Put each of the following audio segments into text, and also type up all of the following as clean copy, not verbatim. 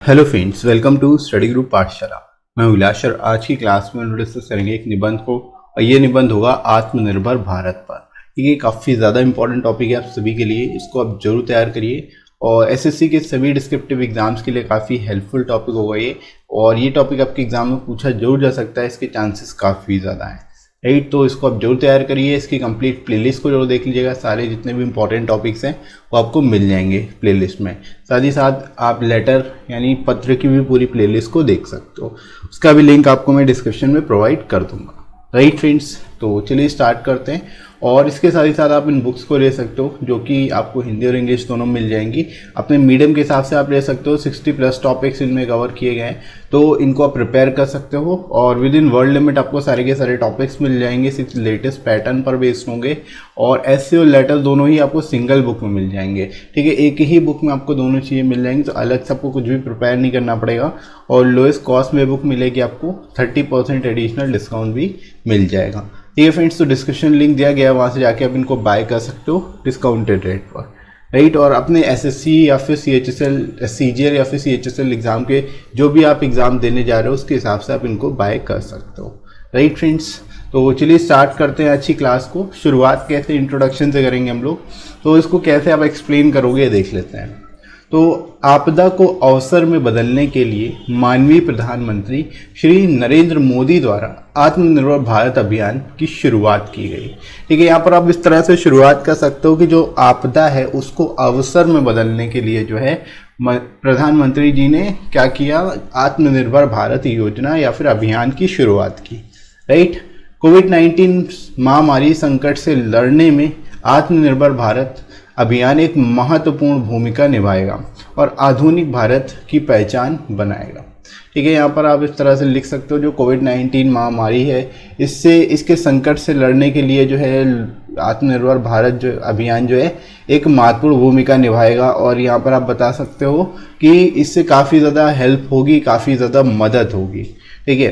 Hello friends, welcome to study group Pathshala. मैं उल्लास और आज की क्लास में डिस्कस करेंगे एक निबंध को, और ये निबंध होगा आत्मनिर्भर भारत पर। ये काफ़ी ज़्यादा इंपॉर्टेंट टॉपिक है आप सभी के लिए, इसको आप जरूर तैयार करिए और एसएससी के सभी डिस्क्रिप्टिव एग्जाम्स के लिए काफ़ी हेल्पफुल टॉपिक होगा ये। और ये टॉपिक आपके एग्जाम में पूछा जरूर जा सकता है, इसके चांसेस काफ़ी ज़्यादा हैं, राइट। तो इसको आप जरूर तैयार करिए। इसकी कंप्लीट प्लेलिस्ट को जरूर देख लीजिएगा, सारे जितने भी इंपॉर्टेंट टॉपिक्स हैं वो आपको मिल जाएंगे प्लेलिस्ट में। साथ ही साथ आप लेटर यानी पत्र की भी पूरी प्लेलिस्ट को देख सकते हो, उसका भी लिंक आपको मैं डिस्क्रिप्शन में प्रोवाइड कर दूंगा, राइट फ्रेंड्स। तो चलिए स्टार्ट करते हैं। और इसके साथ ही साथ आप इन बुक्स को ले सकते हो जो कि आपको हिंदी और इंग्लिश दोनों मिल जाएंगी। अपने मीडियम के हिसाब से आप ले सकते हो, 60+ टॉपिक्स इनमें कवर किए गए हैं, तो इनको आप प्रिपेयर कर सकते हो। और विद इन वर्ल्ड लिमिट आपको सारे के सारे टॉपिक्स मिल जाएंगे, सिर्फ लेटेस्ट पैटर्न पर बेस्ड होंगे। और एस्से और लेटर दोनों ही आपको सिंगल बुक में मिल जाएंगे, ठीक है। एक ही बुक में आपको दोनों चीज़ें मिल जाएंगी, तो अलग से आपको कुछ भी प्रिपेयर नहीं करना पड़ेगा। और लोएस्ट कॉस्ट में बुक मिलेगी आपको, 30% एडिशनल डिस्काउंट भी मिल जाएगा, ठीक है फ्रेंड्स। तो डिस्क्रिप्शन लिंक दिया गया है, वहाँ से जाके आप इनको बाय कर सकते हो डिस्काउंटेड रेट पर, राइट। और अपने एसएससी या फिर सीएचएसएल, सीजीएल या फिर सीएचएसएल एग्जाम के जो भी आप एग्जाम देने जा रहे हो उसके हिसाब से आप इनको बाय कर सकते हो, राइट फ्रेंड्स। तो चलिए स्टार्ट करते हैं अच्छी क्लास को। शुरुआत कैसे इंट्रोडक्शन से करेंगे हम लोग, तो इसको कैसे आप एक्सप्लेन करोगे देख लेते हैं। तो आपदा को अवसर में बदलने के लिए माननीय प्रधानमंत्री श्री नरेंद्र मोदी द्वारा आत्मनिर्भर भारत अभियान की शुरुआत की गई, ठीक है। यहाँ पर आप इस तरह से शुरुआत कर सकते हो कि जो आपदा है उसको अवसर में बदलने के लिए जो है प्रधानमंत्री जी ने क्या किया, आत्मनिर्भर भारत योजना या फिर अभियान की शुरुआत की, राइट। कोविड-19 महामारी संकट से लड़ने में आत्मनिर्भर भारत अभियान एक महत्वपूर्ण भूमिका निभाएगा और आधुनिक भारत की पहचान बनाएगा, ठीक है। यहाँ पर आप इस तरह से लिख सकते हो, जो कोविड-19 महामारी है इसके संकट से लड़ने के लिए जो है आत्मनिर्भर भारत जो अभियान जो है एक महत्वपूर्ण भूमिका निभाएगा। और यहाँ पर आप बता सकते हो कि इससे काफ़ी ज़्यादा हेल्प होगी, काफ़ी ज़्यादा मदद होगी, ठीक है।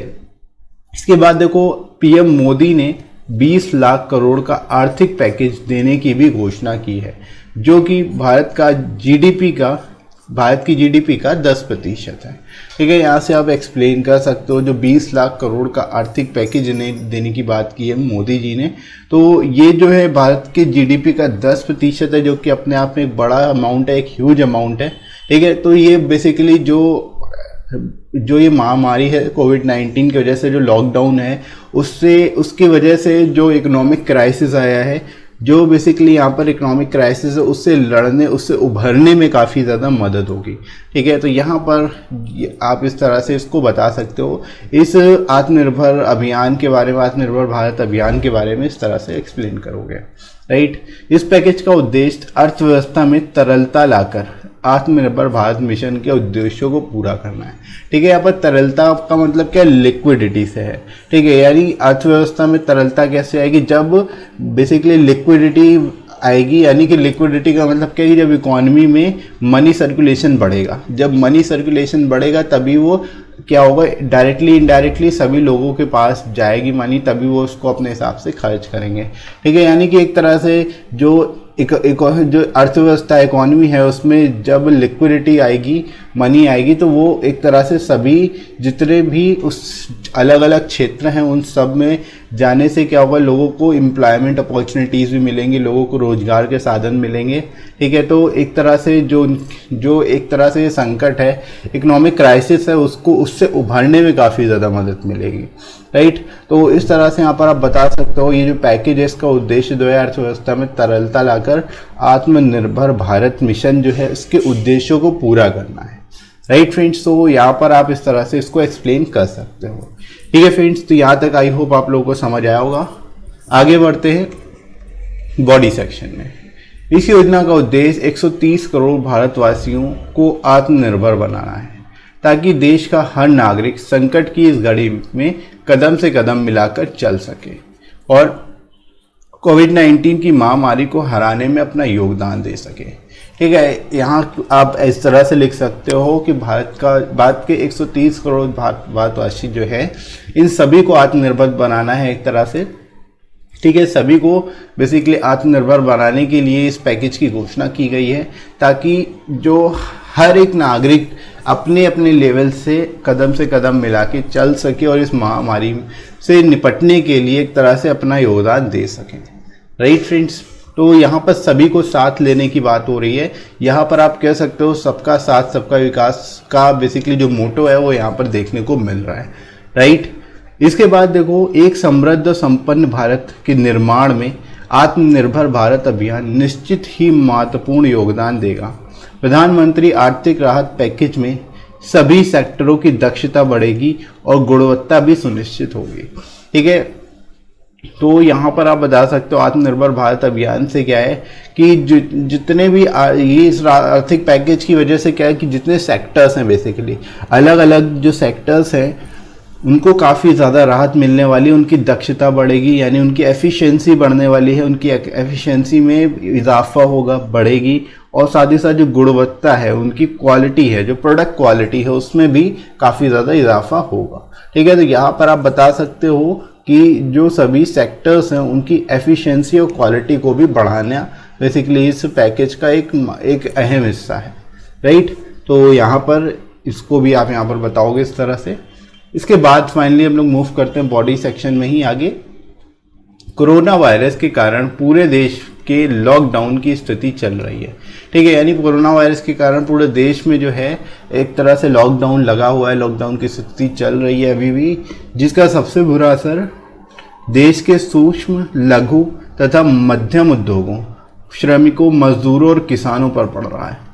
इसके बाद देखो, पीएम मोदी ने 20 लाख करोड़ का आर्थिक पैकेज देने की भी घोषणा की है, जो कि भारत की जीडीपी का 10% है, ठीक है। यहाँ से आप एक्सप्लेन कर सकते हो, जो 20 लाख करोड़ का आर्थिक पैकेज देने की बात की है मोदी जी ने, तो ये जो है भारत के जीडीपी का 10% है, जो कि अपने आप में एक बड़ा अमाउंट है, एक ह्यूज अमाउंट है, ठीक है। तो ये बेसिकली जो ये महामारी है कोविड-19 की वजह से, जो लॉकडाउन है उसकी वजह से जो इकोनॉमिक क्राइसिस आया है, जो बेसिकली यहाँ पर इकोनॉमिक क्राइसिस है उससे उभरने में काफ़ी ज़्यादा मदद होगी, ठीक है। तो यहाँ पर आप इस तरह से इसको बता सकते हो, इस आत्मनिर्भर अभियान के बारे में, आत्मनिर्भर भारत अभियान के बारे में इस तरह से एक्सप्लेन करोगे, राइट। इस पैकेज का उद्देश्य अर्थव्यवस्था में तरलता लाकर आत्मनिर्भर भारत मिशन के उद्देश्यों को पूरा करना है, ठीक है। यहाँ पर तरलता का मतलब क्या, लिक्विडिटी से है, ठीक है। यानी अर्थव्यवस्था में तरलता कैसे आएगी, जब बेसिकली लिक्विडिटी आएगी, यानी कि लिक्विडिटी का मतलब क्या है, जब इकोनॉमी में मनी सर्कुलेशन बढ़ेगा, जब मनी सर्कुलेशन बढ़ेगा तभी वो क्या होगा, डायरेक्टली इनडायरेक्टली सभी लोगों के पास जाएगी मनी, तभी वो उसको अपने हिसाब से खर्च करेंगे, ठीक है। यानी कि एक तरह से जो जो अर्थव्यवस्था इकोनॉमी है उसमें जब लिक्विडिटी आएगी, मनी आएगी, तो वो एक तरह से सभी जितने भी उस अलग अलग क्षेत्र हैं उन सब में जाने से क्या होगा, लोगों को एम्प्लॉयमेंट अपॉर्चुनिटीज़ भी मिलेंगी, लोगों को रोजगार के साधन मिलेंगे, ठीक है। तो एक तरह से जो एक तरह से संकट है, इकोनॉमिक क्राइसिस है, उससे उभरने में काफ़ी ज़्यादा मदद मिलेगी, राइट। तो इस तरह से यहाँ पर आप बता सकते हो, ये जो पैकेज है इसका उद्देश्य जो है अर्थव्यवस्था में तरलता लाकर आत्मनिर्भर भारत मिशन जो है इसके उद्देश्यों को पूरा करना है, राइट फ्रेंड्स। तो यहाँ पर आप इस तरह से इसको एक्सप्लेन कर सकते हो, ठीक है फ्रेंड्स। तो यहाँ तक आई होप आप लोगों को समझ आया होगा। आगे बढ़ते हैं बॉडी सेक्शन में। इस योजना का उद्देश्य 130 करोड़ भारतवासियों को आत्मनिर्भर बनाना है, ताकि देश का हर नागरिक संकट की इस घड़ी में कदम से कदम मिलाकर चल सके और कोविड-19 की महामारी को हराने में अपना योगदान दे सके, ठीक है। यहाँ आप इस तरह से लिख सकते हो कि भारत के 130 करोड़ भारतवासी जो है, इन सभी को आत्मनिर्भर बनाना है एक तरह से, ठीक है। सभी को बेसिकली आत्मनिर्भर बनाने के लिए इस पैकेज की घोषणा की गई है, ताकि जो हर एक नागरिक अपने अपने लेवल से कदम मिला के चल सके और इस महामारी से निपटने के लिए एक तरह से अपना योगदान दे सकें। राइट फ्रेंड्स, तो यहाँ पर सभी को साथ लेने की बात हो रही है। यहाँ पर आप कह सकते हो सबका साथ सबका विकास का बेसिकली जो मोटो है वो यहाँ पर देखने को मिल रहा है। राइट, इसके बाद देखो, एक समृद्ध और संपन्न भारत के निर्माण में आत्मनिर्भर भारत अभियान निश्चित ही महत्वपूर्ण योगदान देगा। प्रधानमंत्री आर्थिक राहत पैकेज में सभी सेक्टरों की दक्षता बढ़ेगी और गुणवत्ता भी सुनिश्चित होगी। ठीक है, तो यहाँ पर आप बता सकते हो आत्मनिर्भर भारत अभियान से क्या है कि जितने भी ये इस आर्थिक पैकेज की वजह से क्या है कि जितने सेक्टर्स हैं, बेसिकली अलग अलग जो सेक्टर्स हैं उनको काफ़ी ज़्यादा राहत मिलने वाली है, उनकी दक्षता बढ़ेगी, यानी उनकी एफिशिएंसी बढ़ने वाली है, उनकी एफिशिएंसी में इजाफा होगा, बढ़ेगी, और साथ ही साथ जो गुणवत्ता है, उनकी क्वालिटी है, जो प्रोडक्ट क्वालिटी है, उसमें भी काफ़ी ज़्यादा इजाफा होगा। ठीक है, तो यहाँ पर आप बता सकते हो कि जो सभी सेक्टर्स हैं उनकी एफिशिएंसी और क्वालिटी को भी बढ़ाना बेसिकली इस पैकेज का एक अहम हिस्सा है। राइट, तो यहाँ पर इसको भी आप यहाँ पर बताओगे इस तरह से। इसके बाद फाइनली हम लोग मूव करते हैं बॉडी सेक्शन में ही आगे। कोरोना वायरस के कारण पूरे देश के लॉकडाउन की स्थिति चल रही है। ठीक है, यानी कोरोना वायरस के कारण पूरे देश में जो है एक तरह से लॉकडाउन लगा हुआ है, लॉकडाउन की स्थिति चल रही है अभी भी, जिसका सबसे बुरा असर देश के सूक्ष्म, लघु तथा मध्यम उद्योगों, श्रमिकों, मजदूरों और किसानों पर पड़ रहा है।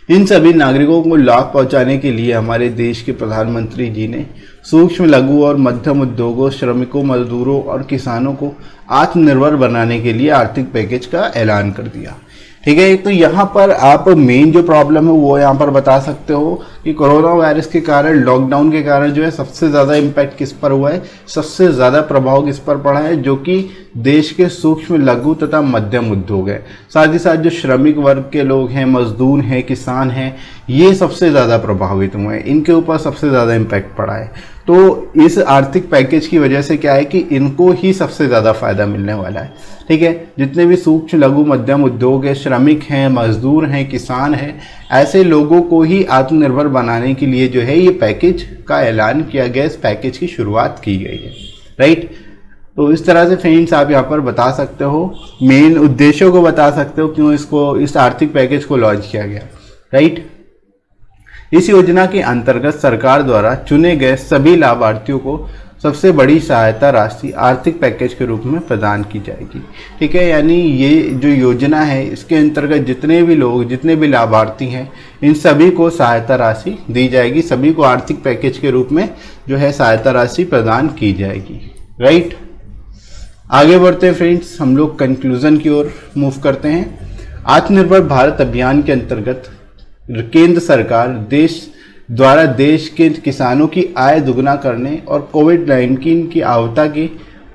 इन सभी नागरिकों को लाभ पहुंचाने के लिए हमारे देश के प्रधानमंत्री जी ने सूक्ष्म, लघु और मध्यम उद्योगों, श्रमिकों, मजदूरों और किसानों को आत्मनिर्भर बनाने के लिए आर्थिक पैकेज का ऐलान कर दिया। ठीक है, तो यहाँ पर आप मेन जो प्रॉब्लम है वो यहाँ पर बता सकते हो कि कोरोना वायरस के कारण, लॉकडाउन के कारण जो है सबसे ज़्यादा इम्पैक्ट किस पर हुआ है, सबसे ज़्यादा प्रभाव किस पर पड़ा है, जो कि देश के सूक्ष्म, लघु तथा मध्यम उद्योग है। साथ ही साथ जो श्रमिक वर्ग के लोग हैं, मजदूर हैं, किसान हैं, ये सबसे ज़्यादा प्रभावित हुए हैं, इनके ऊपर सबसे ज़्यादा इम्पैक्ट पड़ा है। तो इस आर्थिक पैकेज की वजह से क्या है कि इनको ही सबसे ज़्यादा फायदा मिलने वाला है। ठीक है, जितने भी सूक्ष्म, लघु, मध्यम उद्योग है, श्रमिक हैं, मजदूर हैं, किसान हैं, ऐसे लोगों को ही आत्मनिर्भर बनाने के लिए जो है ये पैकेज का ऐलान किया गया, इस पैकेज की शुरुआत की गई है। राइट, तो इस तरह से फ्रेंड्स आप यहाँ पर बता सकते हो, मेन उद्देश्यों को बता सकते हो क्यों इस आर्थिक पैकेज को लॉन्च किया गया। राइट, इस योजना के अंतर्गत सरकार द्वारा चुने गए सभी लाभार्थियों को सबसे बड़ी सहायता राशि आर्थिक पैकेज के रूप में प्रदान की जाएगी। ठीक है, यानी ये जो योजना है इसके अंतर्गत जितने भी लोग, जितने भी लाभार्थी हैं, इन सभी को सहायता राशि दी जाएगी, सभी को आर्थिक पैकेज के रूप में जो है सहायता राशि प्रदान की जाएगी। राइट, आगे बढ़ते हैं फ्रेंड्स, हम लोग कंक्लूजन की ओर मूव करते हैं। आत्मनिर्भर भारत अभियान के अंतर्गत केंद्र सरकार देश के किसानों की आय दुगना करने और कोविड-19 की आपदा के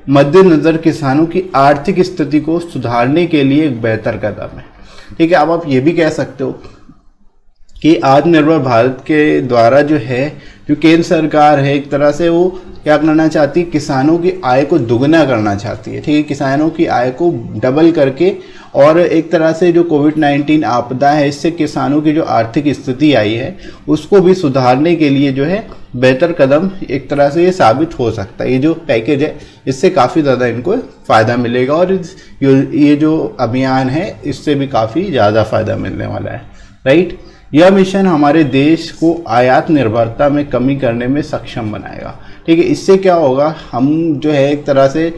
मद्देनजर किसानों की आर्थिक स्थिति को सुधारने के लिए एक बेहतर कदम है। ठीक है, अब आप ये भी कह सकते हो कि आत्मनिर्भर भारत के द्वारा जो है, जो केंद्र सरकार है, एक तरह से वो क्या करना चाहती है, किसानों की आय को दुगना करना चाहती है। ठीक है, किसानों की आय को डबल करके, और एक तरह से जो कोविड-19 आपदा है इससे किसानों की जो आर्थिक स्थिति आई है उसको भी सुधारने के लिए जो है बेहतर कदम एक तरह से ये साबित हो सकता है। ये जो पैकेज है इससे काफ़ी ज़्यादा इनको फ़ायदा मिलेगा, और ये जो अभियान है इससे भी काफ़ी ज़्यादा फ़ायदा मिलने वाला है। राइट, यह मिशन हमारे देश को आयात निर्भरता में कमी करने में सक्षम बनाएगा। ठीक है, इससे क्या होगा, हम जो है एक तरह से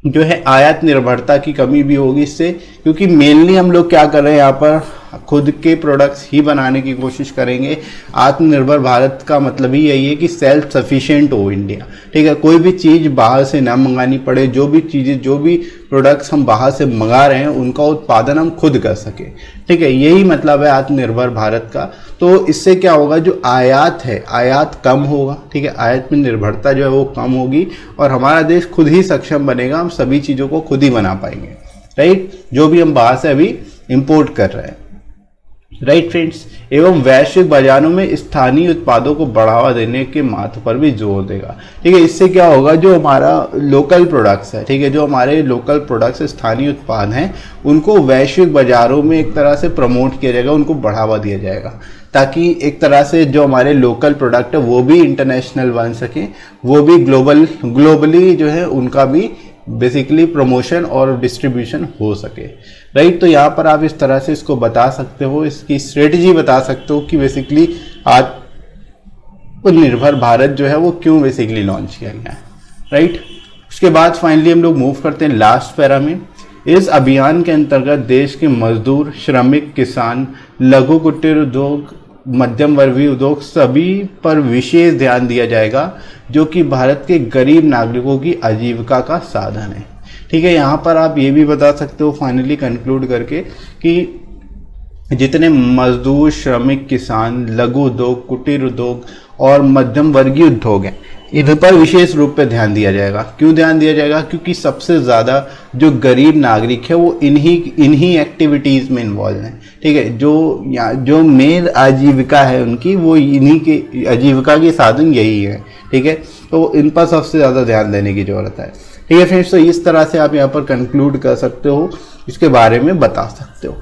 जो है आयात निर्भरता की कमी भी होगी इससे, क्योंकि मेनली हम लोग क्या कर रहे हैं यहाँ पर खुद के प्रोडक्ट्स ही बनाने की कोशिश करेंगे। आत्मनिर्भर भारत का मतलब ही यही है कि सेल्फ सफिशिएंट हो इंडिया। ठीक है, कोई भी चीज़ बाहर से ना मंगानी पड़े, जो भी प्रोडक्ट्स हम बाहर से मंगा रहे हैं उनका उत्पादन हम खुद कर सके। ठीक है, यही मतलब है आत्मनिर्भर भारत का। तो इससे क्या होगा, जो आयात है, आयात कम होगा। ठीक है, आयात में निर्भरता जो है वो कम होगी और हमारा देश खुद ही सक्षम बनेगा, हम सभी चीज़ों को खुद ही बना पाएंगे। राइट, जो भी हम बाहर से अभी इंपोर्ट कर रहे हैं। राइट फ्रेंड्स, एवं वैश्विक बाजारों में स्थानीय उत्पादों को बढ़ावा देने के महत्व पर भी जोर देगा। ठीक है, इससे क्या होगा, जो हमारा लोकल प्रोडक्ट्स है, ठीक है, जो हमारे लोकल प्रोडक्ट्स स्थानीय उत्पाद हैं, उनको वैश्विक बाजारों में एक तरह से प्रमोट किया जाएगा, उनको बढ़ावा दिया जाएगा, ताकि एक तरह से जो हमारे लोकल प्रोडक्ट है वो भी इंटरनेशनल बन सके, वो भी ग्लोबली जो है उनका भी बेसिकली प्रमोशन और डिस्ट्रीब्यूशन हो सके। राइट, तो यहाँ पर आप इस तरह से इसको बता सकते हो, इसकी स्ट्रेटजी बता सकते हो कि बेसिकली आत्मनिर्भर भारत जो है वो क्यों बेसिकली लॉन्च किया गया है। राइट, उसके बाद फाइनली हम लोग मूव करते हैं लास्ट पैरा में। इस अभियान के अंतर्गत देश के मजदूर, श्रमिक, किसान, लघु कुटीर उद्योग, मध्यम वर्गीय उद्योग सभी पर विशेष ध्यान दिया जाएगा, जो कि भारत के गरीब नागरिकों की आजीविका का साधन है। ठीक है, यहाँ पर आप ये भी बता सकते हो फाइनली कंक्लूड करके कि जितने मजदूर, श्रमिक, किसान, लघु उद्योग, कुटीर उद्योग और मध्यम वर्गीय उद्योग हैं, इन पर विशेष रूप पे ध्यान दिया जाएगा। क्यों ध्यान दिया जाएगा? क्योंकि सबसे ज़्यादा जो गरीब नागरिक है वो इन्हीं एक्टिविटीज़ में इन्वॉल्व हैं। ठीक है, जो मेन आजीविका है उनकी, वो इन्हीं के आजीविका के साधन यही है। ठीक है, तो इन पर सबसे ज़्यादा ध्यान देने की ज़रूरत है। ठीक है फ्रेंड्स, तो इस तरह से आप यहाँ पर कंक्लूड कर सकते हो, इसके बारे में बता सकते हो।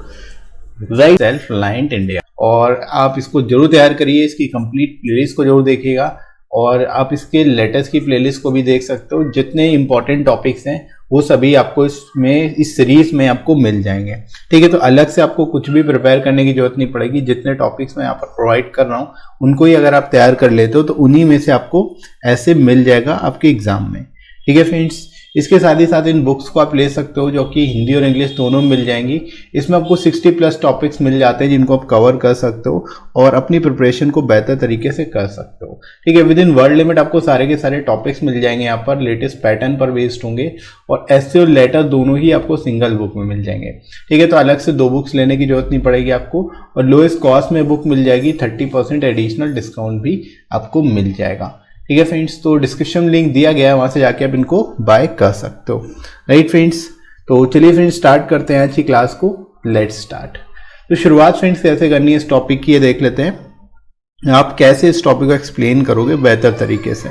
राइट, सेल्फ रिलायंट इंडिया, और आप इसको जरूर तैयार करिए, इसकी कंप्लीट प्लेलिस्ट को जरूर देखिएगा, और आप इसके लेटेस्ट की प्लेलिस्ट को भी देख सकते हो। जितने इंपॉर्टेंट टॉपिक्स हैं वो सभी आपको इस सीरीज में आपको मिल जाएंगे। ठीक है, तो अलग से आपको कुछ भी प्रिपेयर करने की जरूरत नहीं पड़ेगी। जितने टॉपिक्स मैं यहाँ पर प्रोवाइड कर रहा हूँ उनको ही अगर आप तैयार कर लेते हो तो उन्हीं में से आपको ऐसे मिल जाएगा आपके एग्जाम में। ठीक है फ्रेंड्स, इसके साथ ही साथ इन बुक्स को आप ले सकते हो, जो कि हिंदी और इंग्लिश दोनों मिल जाएंगी। इसमें आपको 60+ टॉपिक्स मिल जाते हैं जिनको आप कवर कर सकते हो और अपनी प्रिपरेशन को बेहतर तरीके से कर सकते हो। ठीक है, विद इन वर्ड लिमिट आपको सारे के सारे टॉपिक्स मिल जाएंगे, यहाँ पर लेटेस्ट पैटर्न पर बेस्ड होंगे, और एस्से और लेटर दोनों ही आपको सिंगल बुक में मिल जाएंगे। ठीक है, तो अलग से 2 बुक्स लेने की जरूरत नहीं पड़ेगी आपको, और लोएस्ट कॉस्ट में बुक मिल जाएगी, 30% एडिशनल डिस्काउंट भी आपको मिल जाएगा। ठीक है फ्रेंड्स, तो डिस्क्रिप्शन लिंक दिया गया है, वहां से जाके आप इनको बाय कर सकते हो। राइट फ्रेंड्स, तो चलिए फ्रेंड्स स्टार्ट करते हैं आज की क्लास को। Let's start. तो शुरुआत फ्रेंड्स कैसे करनी है इस टॉपिक की, ये देख लेते हैं। आप कैसे इस टॉपिक को एक्सप्लेन करोगे बेहतर तरीके से।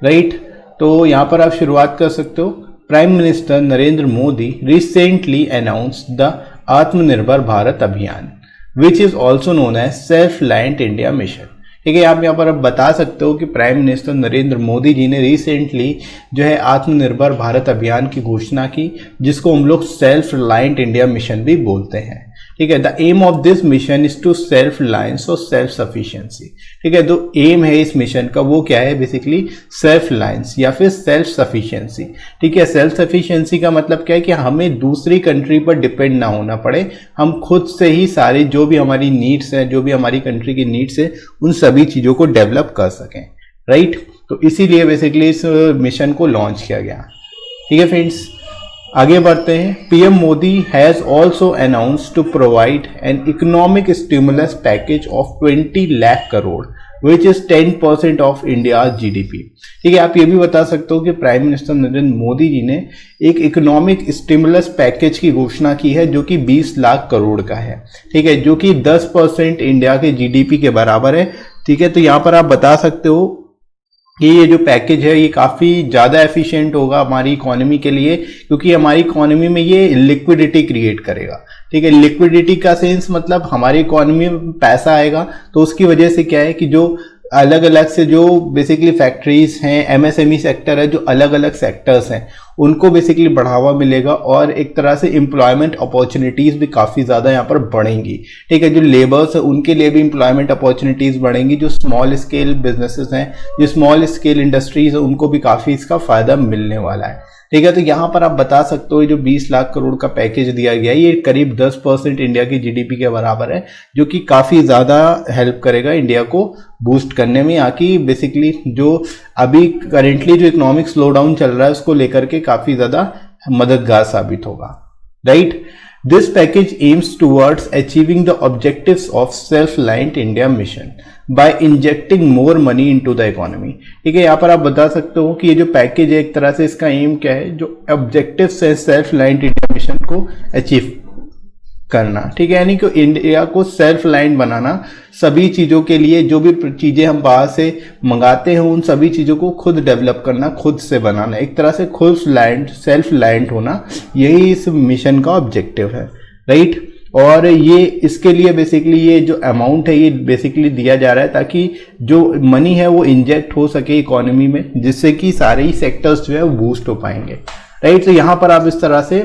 राइट, तो यहाँ पर आप शुरुआत कर सकते हो। Prime minister Narendra Modi recently announced the Atmanirbhar Bharat Abhiyan, which is also known as self reliant India mission. ठीक है, आप यहाँ पर अब बता सकते हो कि प्राइम मिनिस्टर नरेंद्र मोदी जी ने रिसेंटली जो है आत्मनिर्भर भारत अभियान की घोषणा की, जिसको हम लोग सेल्फ रिलायंट इंडिया मिशन भी बोलते हैं। ठीक है, the aim of this mission is to self reliance और सेल्फ सफिशिएंसी। ठीक है, जो एम है इस मिशन का वो क्या है, बेसिकली सेल्फ रिलायंस या फिर सेल्फ सफिशिएंसी। ठीक है, सेल्फ सफिशिएंसी का मतलब क्या है कि हमें दूसरी कंट्री पर डिपेंड ना होना पड़े, हम खुद से ही सारी जो भी हमारी नीड्स हैं, जो भी हमारी कंट्री की नीड्स है, उन सभी चीजों को डेवलप कर सकें। राइट, तो इसीलिए बेसिकली इस मिशन को लॉन्च किया गया। ठीक है फ्रेंड्स, आगे बढ़ते हैं। PM Modi has also announced to provide an economic stimulus package of 20 lakh crore which is 10% of India GDP. ठीक है, आप ये भी बता सकते हो कि प्राइम मिनिस्टर नरेंद्र मोदी जी ने एक इकोनॉमिक स्टिमुलस पैकेज की घोषणा की है, जो कि 20 लाख करोड़ का है। ठीक है, जो कि 10% इंडिया के जीडीपी के बराबर है। ठीक है, तो यहाँ पर आप बता सकते हो कि ये जो पैकेज है ये काफ़ी ज़्यादा एफिशिएंट होगा हमारी इकोनॉमी के लिए, क्योंकि हमारी इकोनॉमी में ये लिक्विडिटी क्रिएट करेगा। ठीक है, लिक्विडिटी का सेंस मतलब हमारी इकोनॉमी में पैसा आएगा, तो उसकी वजह से क्या है कि जो अलग अलग से जो बेसिकली फैक्ट्रीज हैं, एमएसएमई सेक्टर है, जो अलग अलग सेक्टर्स हैं, उनको बेसिकली बढ़ावा मिलेगा, और एक तरह से एम्प्लॉयमेंट अपॉर्चुनिटीज भी काफ़ी ज़्यादा यहाँ पर बढ़ेंगी। ठीक है, जो लेबर्स है उनके लिए भी एम्प्लॉयमेंट अपॉर्चुनिटीज बढ़ेंगी, जो स्मॉल स्केल बिजनेसेस हैं, जो स्मॉल स्केल इंडस्ट्रीज है, उनको भी काफ़ी इसका फायदा मिलने वाला है। ठीक है, तो यहाँ पर आप बता सकते हो जो 20 लाख करोड़ का पैकेज दिया गया है, ये करीब 10% इंडिया की जीडीपी के बराबर है, जो कि काफ़ी ज़्यादा हेल्प करेगा इंडिया को बूस्ट करने में। यहाँ की बेसिकली जो अभी करेंटली जो इकोनॉमिक स्लो डाउन चल रहा है उसको लेकर के काफ़ी ज़्यादा मददगार साबित होगा। Right, this package aims towards achieving the objectives of self reliant India mission by injecting more money into the economy. ठीक है, यहाँ पर आप बता सकते हो कि ये जो पैकेज है एक तरह से इसका एम क्या है, जो ऑब्जेक्टिव्स है सेल्फ रिलायंट इंडिया मिशन को अचीव करना, ठीक है, यानी कि इंडिया को सेल्फ लाइन बनाना, सभी चीज़ों के लिए जो भी चीज़ें हम बाहर से मंगाते हैं उन सभी चीज़ों को खुद डेवलप करना, खुद से बनाना, एक तरह से खुद लैंड सेल्फ लैंड होना, यही इस मिशन का ऑब्जेक्टिव है, राइट। और ये इसके लिए बेसिकली ये जो अमाउंट है ये बेसिकली दिया जा रहा है ताकि जो मनी है वो इंजेक्ट हो सके इकोनॉमी में, जिससे कि सारे ही सेक्टर्स जो है वो बूस्ट हो पाएंगे, राइट। तो यहाँ पर आप इस तरह से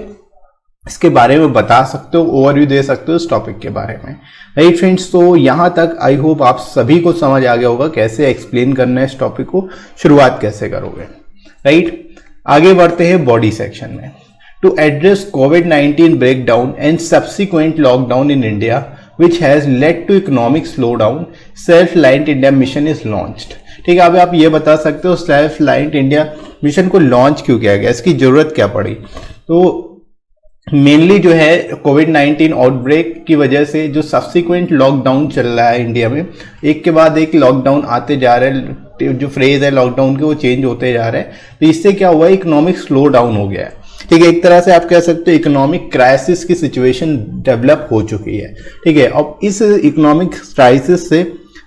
इसके बारे में बता सकते हो, ओवरव्यू दे सकते हो इस टॉपिक के बारे में, राइट फ्रेंड्स। तो यहाँ तक आई होप आप सभी को समझ आ गया होगा कैसे एक्सप्लेन करना है इस टॉपिक को, शुरुआत कैसे करोगे, राइट। आगे बढ़ते हैं बॉडी सेक्शन में। To address COVID-19 breakdown and subsequent lockdown in India, which has led to economic slowdown, Self-Reliant India Mission is launched. ठीक है, अब आप ये बता सकते हो Self-Reliant India मिशन को लॉन्च क्यों किया गया, इसकी जरूरत क्या पड़ी। तो मेनली जो है कोविड-19 आउटब्रेक की वजह से जो सब्सिक्वेंट लॉकडाउन चल रहा है इंडिया में, एक के बाद एक लॉकडाउन आते जा रहे हैं, जो फ्रेज है लॉकडाउन के वो चेंज होते जा रहे हैं, तो इससे क्या हुआ है, इकोनॉमिक स्लो डाउन हो गया है, ठीक है। एक तरह से आप कह सकते हो इकोनॉमिक क्राइसिस की सिचुएशन डेवलप हो चुकी है, ठीक है। अब इस इकोनॉमिक क्राइसिस से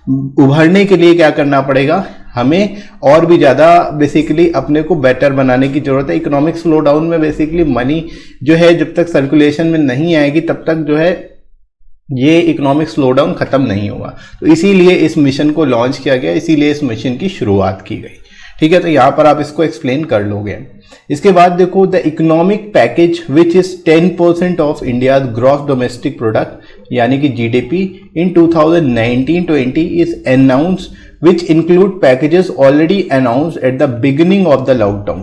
उभरने के लिए क्या करना पड़ेगा, हमें और भी ज़्यादा बेसिकली अपने को बेटर बनाने की जरूरत है। इकोनॉमिक स्लो डाउन में बेसिकली मनी जो है जब तक सर्कुलेशन में नहीं आएगी तब तक जो है ये इकोनॉमिक स्लो डाउन खत्म नहीं होगा। तो इसीलिए इस मिशन को लॉन्च किया गया, इसीलिए इस मिशन की शुरुआत की गई, ठीक है। तो यहाँ पर आप इसको एक्सप्लेन कर लोगे। इसके बाद देखो, the economic package which is 10% of India gross domestic product यानी कि GDP in 2019-20 is announce which include packages already announced at the beginning of the lockdown,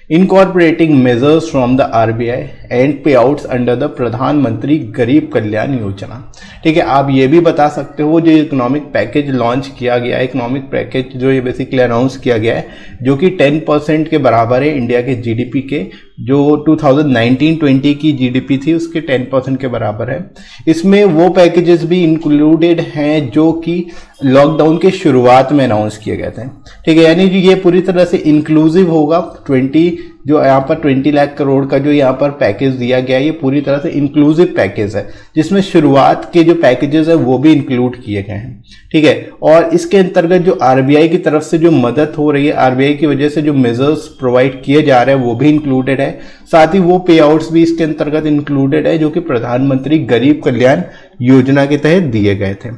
incorporating measures from the RBI and payouts under the प्रधानमंत्री गरीब कल्याण योजना, ठीक है। आप ये भी बता सकते हो जो इकोनॉमिक पैकेज लॉन्च किया गया है, इकोनॉमिक पैकेज जो ये बेसिकली अनाउंस किया गया है, जो कि 10% के बराबर है इंडिया के जीडीपी के, जो 2019-20 की जीडीपी थी उसके 10% के बराबर है। इसमें वो पैकेजेस भी इंक्लूडेड हैं जो कि लॉकडाउन के शुरुआत में अनाउंस किए गए थे, ठीक है। यानी कि ये पूरी तरह से इंक्लूसिव होगा। 20 जो यहाँ पर 20 लाख करोड़ का जो यहाँ पर पैकेज दिया गया है, ये पूरी तरह से इंक्लूसिव पैकेज है, जिसमें शुरुआत के जो पैकेजेस है वो भी इंक्लूड किए गए हैं, ठीक है। और इसके अंतर्गत जो आरबीआई की तरफ से जो मदद हो रही है, आरबीआई की वजह से जो मेजर्स प्रोवाइड किए जा रहे हैं वो भी इंक्लूडेड है, साथ ही वो पे आउट्स भी इसके अंतर्गत इंक्लूडेड है जो कि प्रधानमंत्री गरीब कल्याण योजना के तहत दिए गए थे,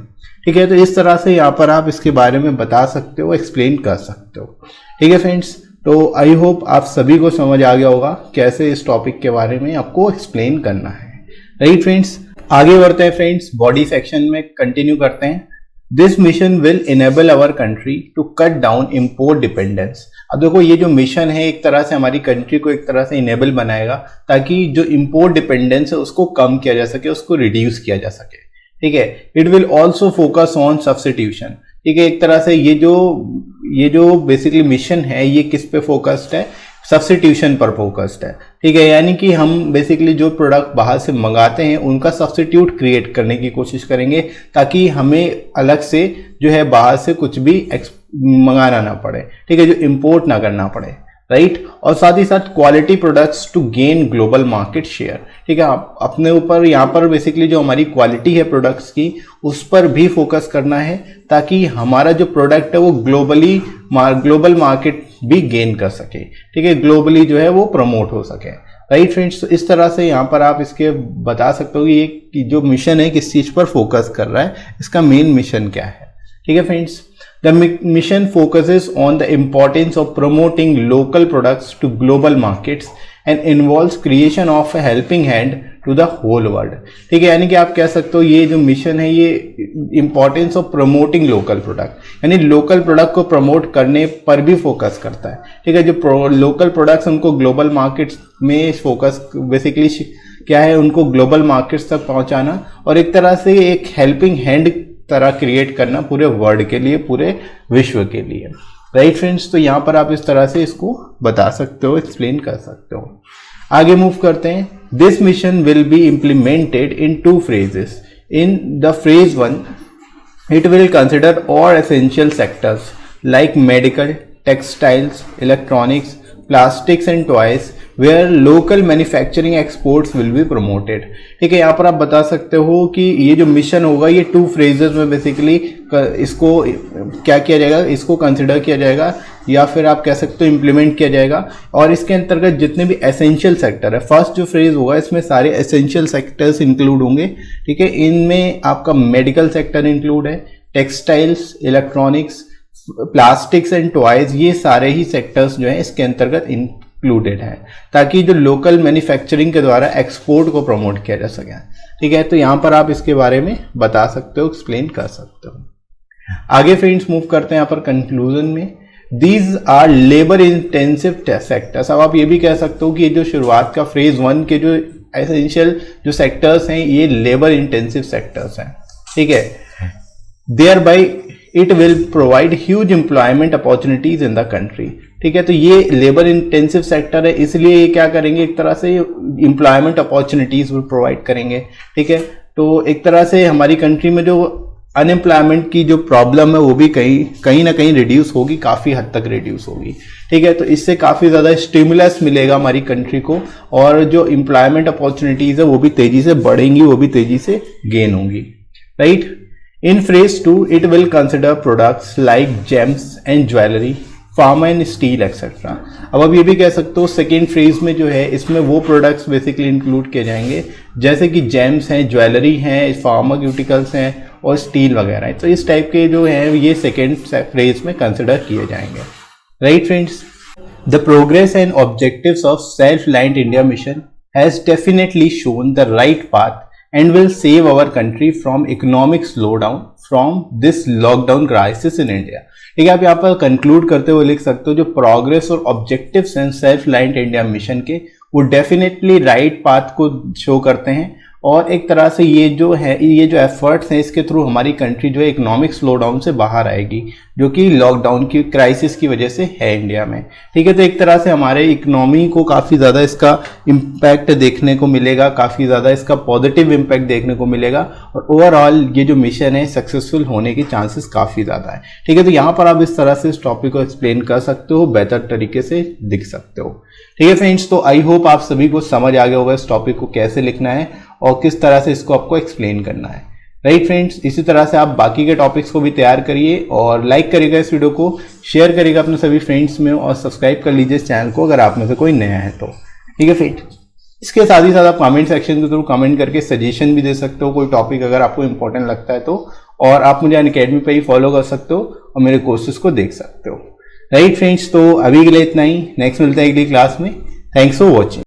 ठीक है। तो इस तरह से यहाँ पर आप इसके बारे में बता सकते हो, एक्सप्लेन कर सकते हो, ठीक है फ्रेंड्स। तो आई होप आप सभी को समझ आ गया होगा कैसे इस टॉपिक के बारे में आपको एक्सप्लेन करना है, राइट फ्रेंड्स। आगे बढ़ते हैं फ्रेंड्स, बॉडी सेक्शन में कंटिन्यू करते हैं। This mission will enable our country to cut down import dependence. अब देखो ये जो मिशन है एक तरह से हमारी कंट्री को एक तरह से इनेबल बनाएगा ताकि जो इम्पोर्ट डिपेंडेंस है उसको कम किया जा सके, उसको रिड्यूस किया जा सके, ठीक है। It will also focus on substitution, ठीक है। एक तरह से ये जो बेसिकली मिशन है ये किस पे फोकस्ड है, सब्स्टिट्यूशन पर फोकस्ड है, ठीक है। यानी कि हम बेसिकली जो प्रोडक्ट बाहर से मंगाते हैं उनका सब्स्टिट्यूट क्रिएट करने की कोशिश करेंगे ताकि हमें अलग से जो है बाहर से कुछ भी मंगाना ना पड़े, ठीक है, जो इंपोर्ट ना करना पड़े, राइट। और साथ ही साथ quality products to gain global market share, ठीक है। अपने ऊपर यहाँ पर बेसिकली जो हमारी क्वालिटी है प्रोडक्ट्स की उस पर भी फोकस करना है ताकि हमारा जो प्रोडक्ट है वो ग्लोबल मार्केट भी गेन कर सके, ठीक है, ग्लोबली जो है वो प्रमोट हो सके, राइट फ्रेंड्स। तो इस तरह से यहाँ पर आप इसके बता सकते हो कि ये जो मिशन है किस चीज पर फोकस कर रहा है, इसका मेन मिशन क्या है, ठीक है friends. The mission focuses on the importance of promoting local products to global markets and involves creation of a helping hand to the whole world, ठीक है। यानी कि आप कह सकते हो ये जो मिशन है ये importance of promoting local product यानी लोकल प्रोडक्ट को प्रमोट करने पर भी फोकस करता है, ठीक है। जो लोकल प्रोडक्ट्स उनको ग्लोबल मार्केट्स में फोकस बेसिकली क्या है, उनको ग्लोबल मार्केट्स तक पहुंचाना और एक तरह से एक हेल्पिंग हैंड तरह क्रिएट करना पूरे वर्ल्ड के लिए, पूरे विश्व के लिए, राइट फ्रेंड्स। तो यहाँ पर आप इस तरह से इसको बता सकते हो, एक्सप्लेन कर सकते हो। आगे मूव करते हैं। This mission will be implemented in 2 phases. In the phase 1 it will consider all essential sectors like medical, textiles, electronics, plastics and toys where local manufacturing exports will be promoted. ठीक है, यहाँ पर आप बता सकते हो कि ये जो मिशन होगा ये 2 फेजेस में बेसिकली इसको क्या किया जाएगा, इसको कंसिडर किया जाएगा या फिर आप कह सकते हो इम्प्लीमेंट किया जाएगा। और इसके अंतर्गत जितने भी एसेंशियल सेक्टर है, फर्स्ट जो फेज होगा इसमें सारे एसेंशियल सेक्टर्स इंक्लूड होंगे। ठीक है, इनमें आपका मेडिकल सेक्टर इंक्लूड है, textiles, electronics, plastics and toys, ये सारे ही सेक्टर्स जो हैं इसके अंतर्गत इंक्लूडेड हैं, ताकि जो लोकल मैन्युफैक्चरिंग के द्वारा एक्सपोर्ट को प्रमोट किया जा सके। ठीक है, तो यहाँ पर आप इसके बारे में बता सकते हो, एक्सप्लेन कर सकते हो। आगे फ्रेंड्स मूव करते हैं यहाँ पर कंक्लूजन में। These are labour intensive sectors. अब आप ये भी कह सकते हो कि ये जो शुरुआत का फेज 1 के जो एसेंशियल जो सेक्टर्स हैं ये लेबर इंटेंसिव सेक्टर्स हैं। ठीक है, thereby it will provide huge employment opportunities in the country. ठीक है, तो ये लेबर इंटेंसिव सेक्टर है, इसलिए ये क्या करेंगे, एक तरह से एम्प्लॉयमेंट अपॉर्चुनिटीज विल प्रोवाइड करेंगे। ठीक है, तो एक तरह से हमारी कंट्री में जो अनएम्प्लॉयमेंट की जो प्रॉब्लम है वो भी कहीं ना कहीं रिड्यूस होगी, काफ़ी हद तक रिड्यूस होगी। ठीक है, तो इससे काफ़ी ज़्यादा स्टिमुलस मिलेगा हमारी कंट्री को, और जो एम्प्लॉयमेंट अपॉर्चुनिटीज़ है वो भी तेज़ी से बढ़ेंगी, वो भी तेज़ी से गेन होंगी। Right, in phase 2 it will consider products like James and jewellery, pharma and steel etcetera. अब आप ये भी कह सकते हो सेकेंड फेज में जो है इसमें वो प्रोडक्ट्स बेसिकली इंक्लूड किए जाएंगे जैसे कि जेम्स हैं, ज्वेलरी हैं, फार्मास्यूटिकल्स हैं और स्टील वगैरह है। तो इस टाइप के जो हैं ये सेकेंड फेज में कंसिडर किए जाएंगे। Right friends, the progress and objectives of self reliant India mission has definitely shown the right path and will save our country from economic slowdown from this lockdown crisis in India। ठीक है, आप यहाँ पर conclude करते हुए लिख सकते हो जो प्रोग्रेस और ऑब्जेक्टिव्स हैं सेल्फ रिलायंट इंडिया मिशन के वो डेफिनेटली राइट पाथ को शो करते हैं, और एक तरह से ये जो एफर्ट्स हैं इसके थ्रू हमारी कंट्री जो है इकोनॉमिक स्लोडाउन से बाहर आएगी, जो कि लॉकडाउन की क्राइसिस की वजह से है इंडिया में। ठीक है, तो एक तरह से हमारे इकोनॉमी को काफ़ी ज़्यादा इसका इम्पैक्ट देखने को मिलेगा, काफ़ी ज़्यादा इसका पॉजिटिव इम्पैक्ट देखने को मिलेगा, और ओवरऑल ये जो मिशन है सक्सेसफुल होने के चांसेस काफ़ी ज़्यादा है। ठीक है, तो यहाँ पर आप इस तरह से इस टॉपिक को एक्सप्लेन कर सकते हो, बेहतर तरीके से दिख सकते हो। ठीक है फ्रेंड्स, तो आई होप आप सभी को समझ आ गया होगा इस टॉपिक को कैसे लिखना है और किस तरह से इसको आपको एक्सप्लेन करना है। राइट फ्रेंड्स, इसी तरह से आप बाकी के टॉपिक्स को भी तैयार करिए और लाइक करिएगा इस वीडियो को, शेयर करिएगा अपने सभी फ्रेंड्स में और सब्सक्राइब कर लीजिए इस चैनल को अगर आप में से कोई नया है तो। ठीक है फ्रेंड्स, इसके साथ ही साथ आप कमेंट सेक्शन के थ्रू कमेंट करके सजेशन भी दे सकते हो, कोई टॉपिक अगर आपको इंपॉर्टेंट लगता है तो, और आप मुझे अनअकैडमी पे ही फॉलो कर सकते हो और मेरे कोर्सेज को देख सकते हो। राइट फ्रेंड्स, तो अभी के लिए इतना ही, नेक्स्ट मिलते हैं अगली क्लास में। Thanks for watching.